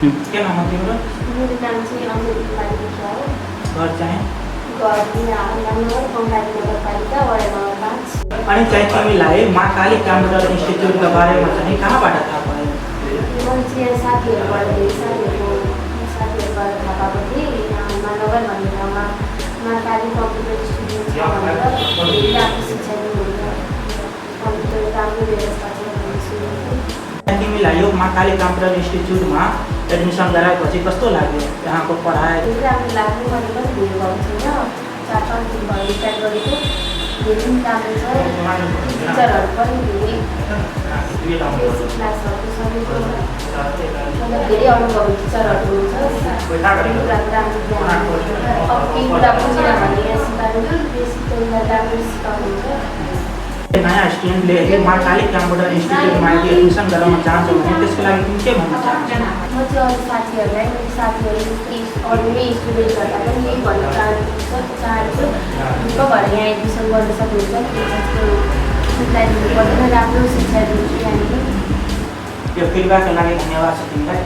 के नाम हो तिम्रो? मेरो नाम चाहिँ अञ्जली पालिका हो। घर चाहिँ? घर यहाँ कङ्काली नगरपालिका वडा नम्बर 5। अनि चाहिँ तिमीलाई महाकाली कम्प्युटर इन्स्टिट्युटको बारेमा चाहिँ कहाँबाट थाहा भयो? मैले चाहिँ यहाँ साथीहरूबाट थाहा पाएको थिएँ। यहाँ महानगर भन्ने ठाउँमा महाकाली कम्प्युटर इन्स्टिट्युट छ भनेर राम्रो शिक्षा दिनुहुन्छ। कम्प्युटर राम्रो व्यवस्था छ भन्ने सुनेको थिएँ। तिमीलाई यो महाकाली कम्प्युटर इन्स्टिट्युटमा एडमिसन गराएपछि कस्तो लाग्यो? यहाँको पढाइ राम्रो लाग्यो। मैले पनि भेट भएको छैन, 4-5 दिन भयो स्टार्ट गरेको। धेरै पनि राम्रो छ। टिचरहरू पनि धेरै बेसिक क्लासहरूको सबैको मतलब धेरै अनुभवी टिचरहरू हुनुहुन्छ। कुराको राम्रो ज्ञान हुन्छ। अब केही कुरा बुझेन भने यहाँ सिकाउनु बेसिक तरिकाले राम्रो सिकाउनुहुन्छ। नयाँ स्टुडेन्टले महाकाली कम्प्युटर इन्स्टिट्युटमा यदि एडमिसन गराउन चाहन्छ भने त्यसको लागि तिमी के भन्न चाहन्छौ? म चाहिँ अरू साथीहरूलाई मेरो साथीहरू अरू नै स्टुडेन्टहरूलाई पनि यही भन्न चाहन्छु ढुक्क भएर यहाँ एडमिसन गर्न सक्नुहुन्छ। त्यसलाई दिनु पर्दैन, राम्रो शिक्षा दिन्छु यहाँनिर। यो फिडब्याकको लागि धन्यवाद छ तिमीलाई।